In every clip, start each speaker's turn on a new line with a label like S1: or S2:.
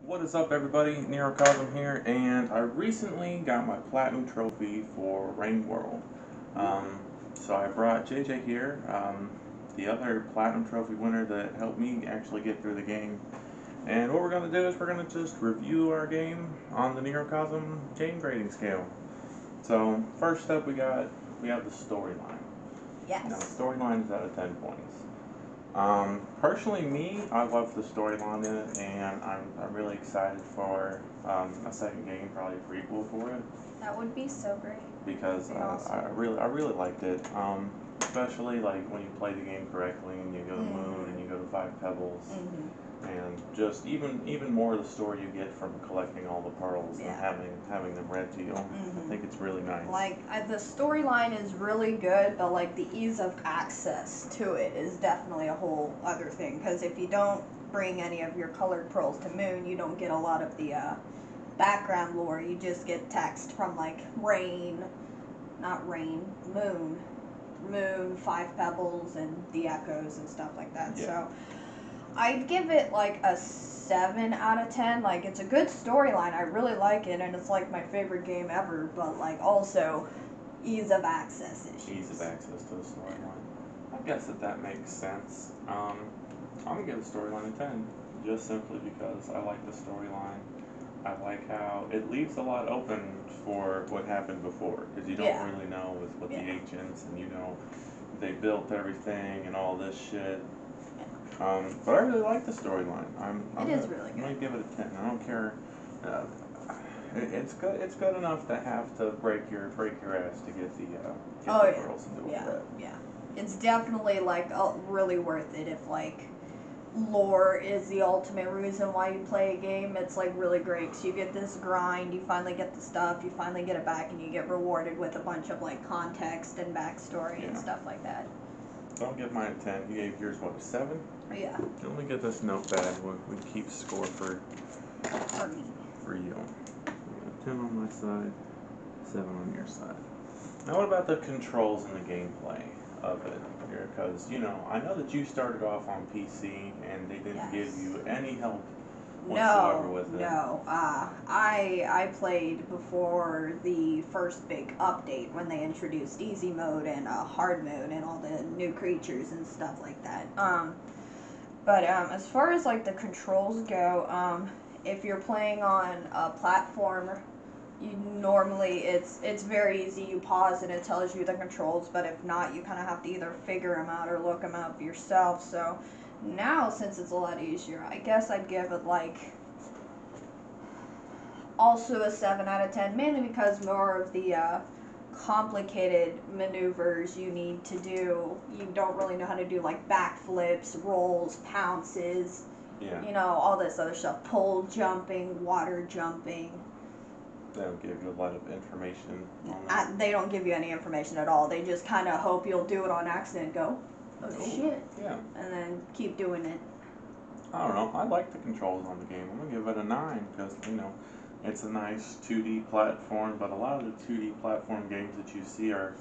S1: What is up, everybody? Nerocosm here, and I recently got my platinum trophy for Rain World. So I brought JJ here, the other platinum trophy winner that helped me actually get through the game. And what we're going to do is we're going to just review our game on the Nerocosm game grading scale. So first up, we have the storyline.
S2: Yes.
S1: Now, the storyline is out of 10 points. Personally, I love the storyline in it, and I'm really excited for a second game, probably a prequel for it.
S2: That would be so great.
S1: Because
S2: awesome.
S1: I really liked it, especially like when you play the game correctly and you go to the moon and you go to 5 Pebbles, and just even more of the story you get from collecting all the pearls and having them read to you. I think it's really nice.
S2: Like the storyline is really good, but like the ease of access to it is definitely a whole other thing. Because if you don't bring any of your colored pearls to Moon, you don't get a lot of the background lore. You just get text from like Moon, 5 Pebbles, and the Echoes and stuff like that.
S1: Yeah.
S2: So I'd give it like a 7 out of 10. Like, it's a good storyline. I really like it, and it's like my favorite game ever. But like also, ease of access issues.
S1: Ease of access to the storyline. I guess that makes sense. I'm gonna give the storyline a 10, just simply because I like the storyline. I like how it leaves a lot open for what happened before, because you don't really know with the ancients, and they built everything and all this shit. But I really like the storyline.
S2: It is really good.
S1: I'm gonna give it a 10. I don't care. It's good. It's good enough to have to break your ass to get the pearls and do it.
S2: Yeah. It's definitely like really worth it if like lore is the ultimate reason why you play a game. It's like really great. So you get this grind, you finally get the stuff, you finally get it back, and you get rewarded with a bunch of like context and backstory and stuff like that.
S1: Don't give mine a 10. You gave yours, what, a 7?
S2: Yeah.
S1: Let me get this notepad. We keep score for
S2: me.
S1: For you. 10 on my side, 7 on your side. Now, what about the controls and the gameplay of it? Because, I know that you started off on PC and they didn't give you any help whatsoever with it.
S2: No. I played before the first big update when they introduced easy mode and hard mode and all the new creatures and stuff like that. But as far as like the controls go, if you're playing on a platform, it's very easy. You pause and it tells you the controls, but if not, you kind of have to either figure them out or look them up yourself. So now, since it's a lot easier, I guess I'd give it like also a 7 out of 10, mainly because more of the complicated maneuvers you need to do, you don't really know how to do, like backflips, rolls, pounces, all this other stuff, pole jumping, water jumping.
S1: They don't give you a lot of information on that.
S2: They don't give you any information at all. They just kind of hope you'll do it on accident and go, oh shit.
S1: Yeah.
S2: And then keep doing it.
S1: I don't know. I like the controls on the game. I'm going to give it a 9 because, it's a nice 2D platform, but a lot of the 2D platform games that you see are,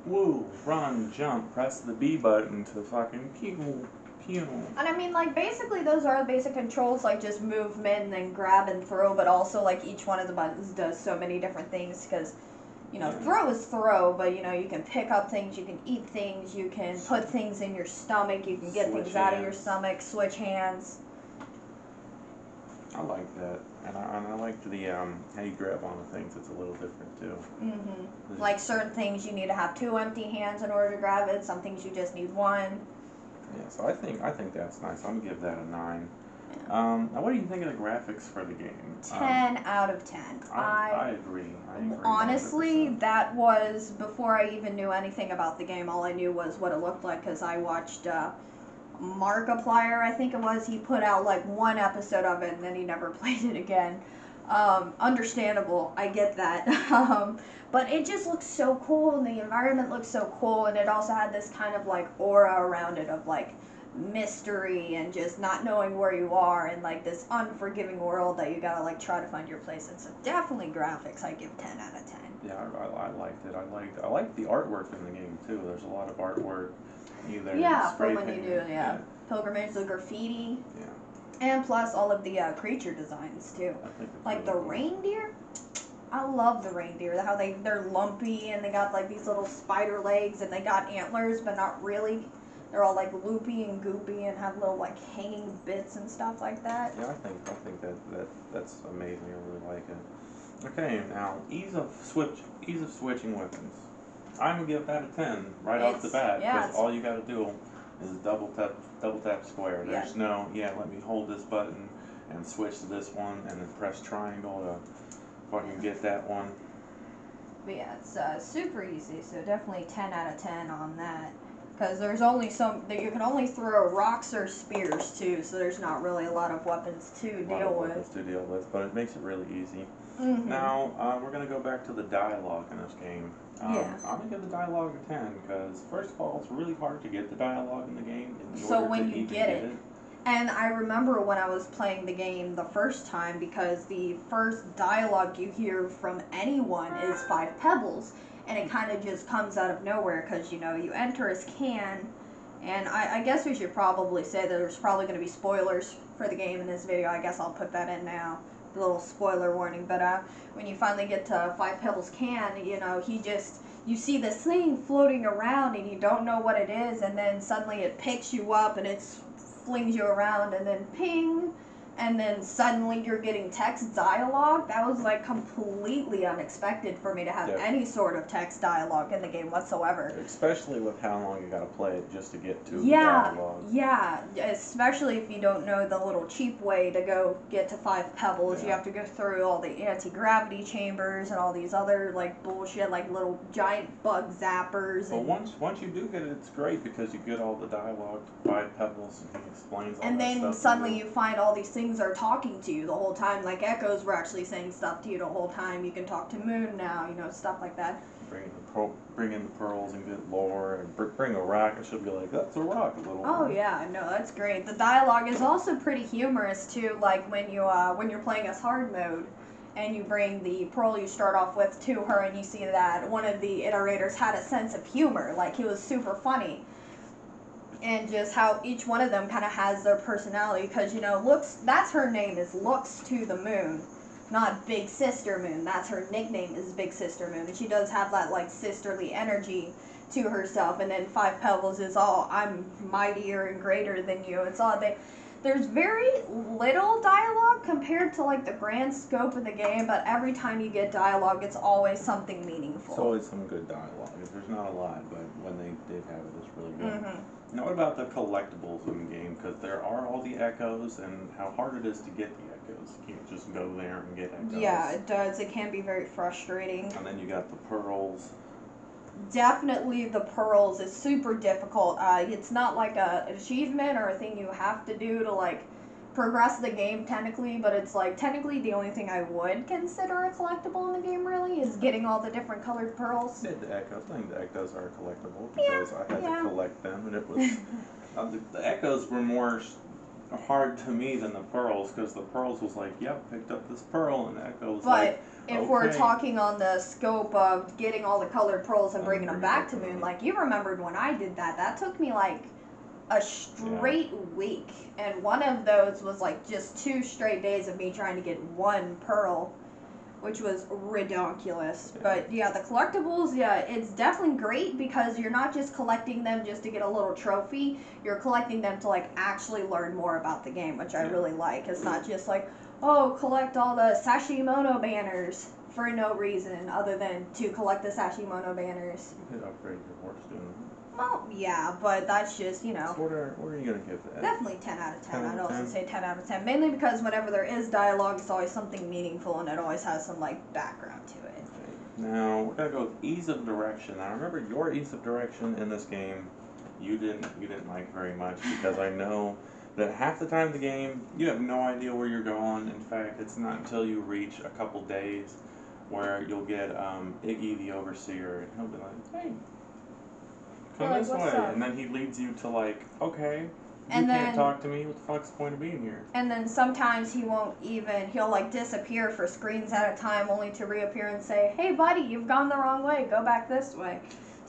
S1: woo, run, jump, press the B button to fucking pew, pew.
S2: And I mean, like, basically those are the basic controls, like just movement and then grab and throw, but also, like, each one of the buttons does so many different things because, throw is throw, but, you can pick up things, you can eat things, you can put things in your stomach, you can get things out of your stomach, switch hands.
S1: I like that, and I like the how you grab onto things. It's a little different too.
S2: Like certain things you need to have 2 empty hands in order to grab it. Some things you just need 1.
S1: Yeah, so I think that's nice. I'm gonna give that a 9. Now, what do you think of the graphics for the game?
S2: 10 out of 10.
S1: I agree.
S2: Honestly,
S1: 100%.
S2: that was before I even knew anything about the game. All I knew was what it looked like because I watched Markiplier, I think it was. He put out like 1 episode of it and then he never played it again. Understandable, I get that. But it just looks so cool and the environment looks so cool, and it also had this kind of like aura around it of like mystery and just not knowing where you are and like this unforgiving world that you gotta like try to find your place in. So definitely graphics, I give 10 out of 10.
S1: Yeah, I liked it. I liked the artwork in the game too. There's a lot of artwork. Either spray
S2: when you do, pilgrimage, the graffiti.
S1: Yeah.
S2: And plus all of the creature designs too.
S1: I think it's
S2: Like the
S1: really cool.
S2: reindeer. I love the reindeer. How they're lumpy and they got like these little spider legs and they got antlers, but not really. They're all like loopy and goopy and have little like hanging bits and stuff like that.
S1: Yeah, I think that's amazing. I really like it. Okay, now ease of switching weapons. I'm gonna give that a 10 right off the bat because all you gotta do is double tap square. There's no let me hold this button and switch to this one and then press triangle to fucking get that one.
S2: But yeah, it's super easy. So definitely 10 out of 10 on that. Because there's only you can only throw rocks or spears too, so there's not really a lot of weapons to deal with.
S1: But it makes it really easy.
S2: Mm-hmm.
S1: Now, we're going to go back to the dialogue in this game. I'm going to give the dialogue a 10, because first of all, it's really hard to get the dialogue in the game.
S2: So when you get it. And I remember when I was playing the game the first time, because the first dialogue you hear from anyone is 5 pebbles. And it kind of just comes out of nowhere because, you know, you enter as Can. And I guess we should probably say that there's probably going to be spoilers for the game in this video. I guess I'll put that in now. A little spoiler warning. But when you finally get to 5 Pebbles Can, you know, you see this thing floating around and you don't know what it is. And then suddenly it picks you up and it flings you around and then ping. And then suddenly you're getting text dialogue. That was like completely unexpected for me to have any sort of text dialogue in the game whatsoever.
S1: Especially with how long you gotta play it just to get to the dialogue.
S2: Yeah, especially if you don't know the little cheap way to go get to 5 Pebbles. You have to go through all the anti-gravity chambers and all these other like bullshit, like little giant bug zappers.
S1: But once you do get it, it's great because you get all the dialogue, 5 Pebbles, and he explains all that stuff.
S2: And then suddenly you find all these things are talking to you the whole time, like echoes were actually saying stuff to you the whole time. You can talk to Moon now, you know, stuff like that.
S1: Bring in the pearls and get lore, and bring a rock, and she'll be like, that's a rock, a little.
S2: Oh yeah, no, that's great. The dialogue is also pretty humorous too, like when you're playing as hard mode, and you bring the pearl you start off with to her, and you see that one of the iterators had a sense of humor, like he was super funny. And just how each one of them kind of has their personality, because, you know, that's her name, is Looks to the Moon, not Big Sister Moon. That's her nickname, is Big Sister Moon, and she does have that, like, sisterly energy to herself. And then 5 Pebbles is all, I'm mightier and greater than you. It's all, there's very little dialogue compared to, like, the grand scope of the game, but every time you get dialogue, it's always something meaningful.
S1: It's always some good dialogue. There's not a lot, but when they did have it, it's really good. Mm-hmm. Now, what about the collectibles in the game? Because there are all the echoes, and how hard it is to get the echoes. You can't just go there and get echoes.
S2: Yeah, it does. It can be very frustrating.
S1: And then you got the pearls.
S2: Definitely the pearls is super difficult. It's not like an achievement or a thing you have to do to, like, progress the game technically, but it's like technically the only thing I would consider a collectible in the game really is getting all the different colored pearls.
S1: Yeah, the echoes. I think the echoes are collectible because I had to collect them, and it was the echoes were more hard to me than the pearls, because the pearls was like, yep, picked up this pearl, and the echo was like,
S2: if we're talking on the scope of getting all the colored pearls and bringing them back to Moon, like you remembered when I did that, that took me like a straight week, and one of those was like just 2 straight days of me trying to get 1 pearl, which was ridiculous. But yeah, the collectibles, yeah, it's definitely great because you're not just collecting them just to get a little trophy, you're collecting them to like actually learn more about the game, which I really like. It's not just like, oh, collect all the Sashimono banners for no reason other than to collect the Sashimono banners.
S1: You could upgrade your horse doing that.
S2: Well, yeah, but that's just, you know.
S1: So what are you going to give that?
S2: Definitely 10 out of 10. I'd also say 10 out of 10. Mainly because whenever there is dialogue, it's always something meaningful and it always has some, like, background to it.
S1: Okay. Now, we're going to go with ease of direction. Now, remember, your ease of direction in this game, you didn't like very much because I know that half the time in the game, you have no idea where you're going. In fact, it's not until you reach a couple days where you'll get Iggy the Overseer, and he'll be like, hey, come this way, and then he leads you to like, okay, you can't talk to me, what the fuck's the point of being here?
S2: And then sometimes he'll like disappear for screens at a time only to reappear and say, hey buddy, you've gone the wrong way, go back this way.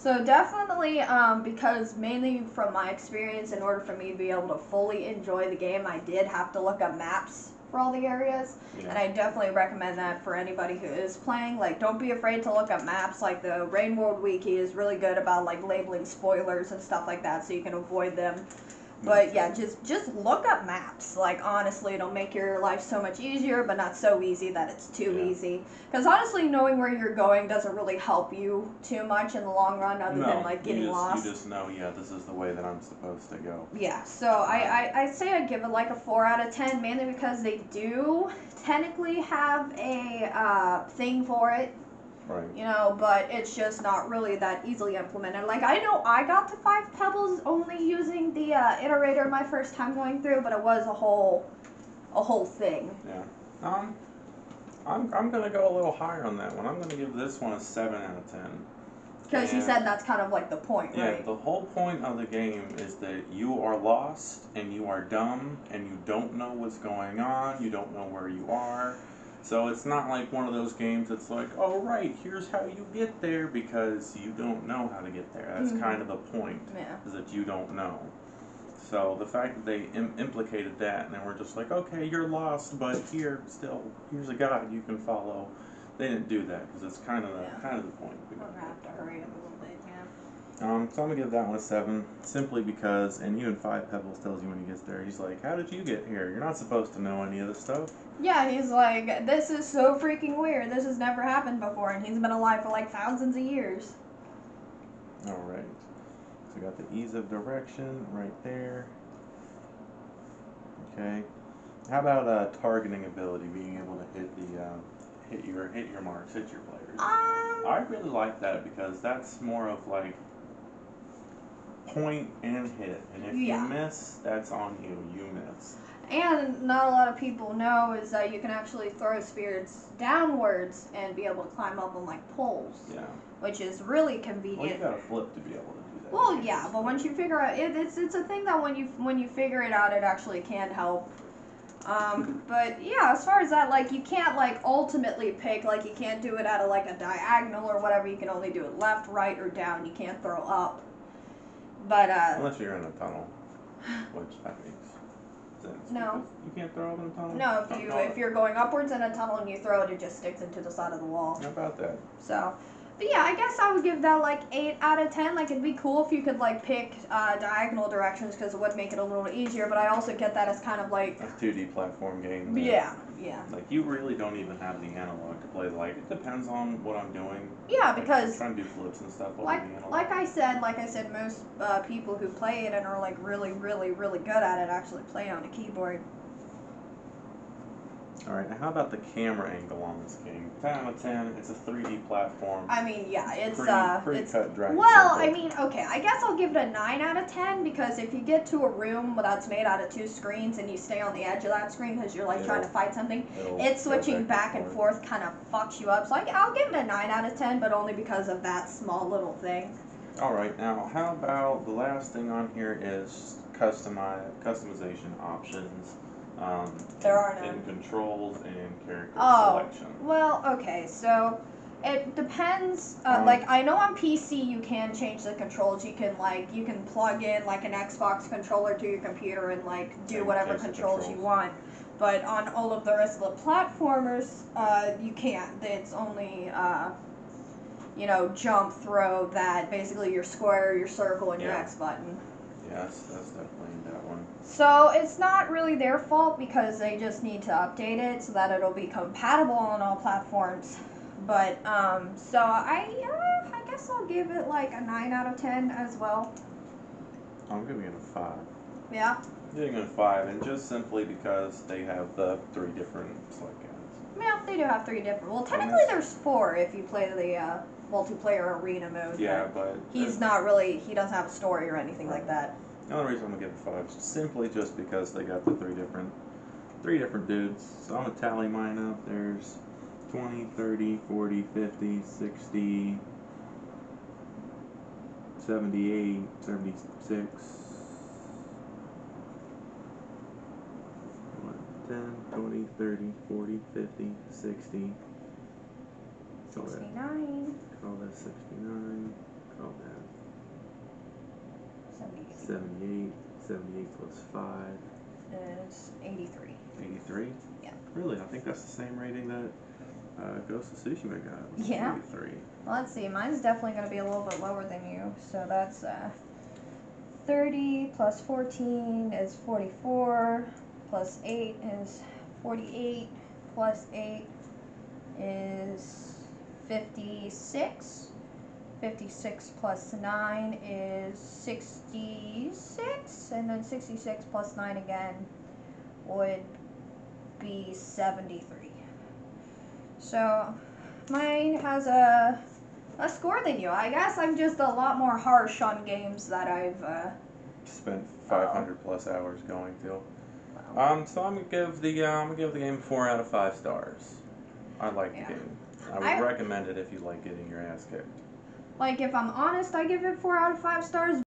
S2: So definitely, because mainly from my experience, in order for me to be able to fully enjoy the game, I did have to look up maps for all the areas, and I definitely recommend that for anybody who is playing. Like, don't be afraid to look up maps. Like, the Rain World Wiki is really good about, like, labeling spoilers and stuff like that, so you can avoid them. But yeah, just look up maps. Like, honestly, it'll make your life so much easier, but not so easy that it's too easy. Because honestly, knowing where you're going doesn't really help you too much in the long run, other than like getting lost.
S1: You just know, yeah, this is the way that I'm supposed to go.
S2: Yeah, so I'd say I'd give it like a 4 out of 10, mainly because they do technically have a thing for it.
S1: Right.
S2: You know, but it's just not really that easily implemented. Like, I know I got to 5 pebbles only using the iterator my first time going through, but it was a whole thing.
S1: Yeah. I'm gonna go a little higher on that one. I'm gonna give this one a 7 out of 10.
S2: Because you said that's kind of like the point, right?
S1: Yeah, the whole point of the game is that you are lost and you are dumb and you don't know what's going on. You don't know where you are. So it's not like one of those games that's like, oh right, here's how you get there, because you don't know how to get there. That's kind of the point, is that you don't know. So the fact that they implicated that, and then we're just like, okay, you're lost, but here's a guide you can follow. They didn't do that because it's kind of the point.
S2: We're gonna have to hurry up a little bit,
S1: so I'm gonna give that one a 7, simply because, and even 5 Pebbles tells you when he gets there, he's like, how did you get here? You're not supposed to know any of this stuff.
S2: Yeah, he's like, this is so freaking weird. This has never happened before, and he's been alive for like thousands of years.
S1: Alright. So we got the ease of direction right there. Okay. How about targeting ability, being able to hit your marks, hit your players? I really like that because that's more of like point and hit, and if you miss, that's on you. You miss.
S2: And not a lot of people know is that you can actually throw spirits downwards and be able to climb up on like poles.
S1: Yeah.
S2: Which is really convenient.
S1: Well, you gotta flip to be able to do that.
S2: Well, yeah, but once you figure out it's a thing that when you figure it out, it actually can help. But yeah, as far as that, like, you can't like ultimately pick, like, you can't do it out of like a diagonal or whatever. You can only do it left, right, or down. You can't throw up. But
S1: unless you're in a tunnel, which that makes sense.
S2: No.
S1: You can't throw up in a tunnel?
S2: No, if you're going upwards in a tunnel and you throw it, it just sticks into the side of the wall.
S1: How about that?
S2: So, but yeah, I guess I would give that like 8 out of 10. Like, it'd be cool if you could like pick diagonal directions, because it would make it a little easier. But I also get that as kind of like
S1: a 2D platform game.
S2: Yeah.
S1: Like, you really don't even have the analog to play. Like, it depends on what I'm doing.
S2: Yeah,
S1: like,
S2: because
S1: I'm trying to do flips and stuff.
S2: Like I said, most people who play it and are like really, really, really good at it actually play on a keyboard.
S1: Alright, now how about the camera angle on this game? 10 out of 10, it's a 3D platform.
S2: I mean, yeah, it's
S1: pretty cut, dry.
S2: Well, I mean, okay, I guess I'll give it a 9 out of 10, because if you get to a room that's made out of 2 screens and you stay on the edge of that screen because you're like trying to fight something, it's switching back and forth kind of fucks you up. So I'll give it a 9 out of 10, but only because of that small little thing.
S1: Alright, now how about the last thing on here is customization options.
S2: There are none.
S1: In controls and character selection.
S2: Well, okay, so it depends. Like, I know on PC you can change the controls. You can plug in like an Xbox controller to your computer and like do whatever controls you want. But on all of the rest of the platformers, you can't. It's only jump, throw, that, basically your square, your circle, and your X button.
S1: Yes, that's definitely that one.
S2: So it's not really their fault, because they just need to update it so that it'll be compatible on all platforms. But so I guess I'll give it like a 9 out of 10 as well.
S1: I'm giving it a 5.
S2: Yeah.
S1: I'm giving it a 5, and just simply because they have the 3 different select guides.
S2: Yeah, they do have 3 different. Well, technically there's 4 if you play the multiplayer arena mode.
S1: Yeah, but
S2: he's not really. He doesn't have a story or anything like that.
S1: The only reason I'm gonna give it 5 is simply just because they got the 3 different dudes. So I'm gonna tally mine up. There's 20, 30, 40, 50, 60, 78, 76, 10, 20, 30, 40, 50, 60.
S2: 69.
S1: Call that 69.
S3: Oh man.
S2: 78.
S3: 78. 78 plus 5.
S2: Is 83.
S3: 83?
S2: Yeah.
S3: Really? I think that's the same rating that Ghost of Tsushima got. Was
S2: Yeah.
S3: 83.
S2: Well, let's see. Mine's definitely going to be a little bit lower than you. So that's 30 plus 14 is 44. Plus 8 is 48. Plus 8 is 56. 56 plus 9 is 66. And then 66 plus 9 again would be 73. So mine has a score than you. I guess I'm just a lot more harsh on games that I've
S1: spent 500 plus hours going to.
S2: Wow.
S1: So I'm gonna give the game 4 out of 5 stars. I like the game. I would recommend it if you like getting your ass kicked.
S2: Like, if I'm honest, I give it 4 out of 5 stars.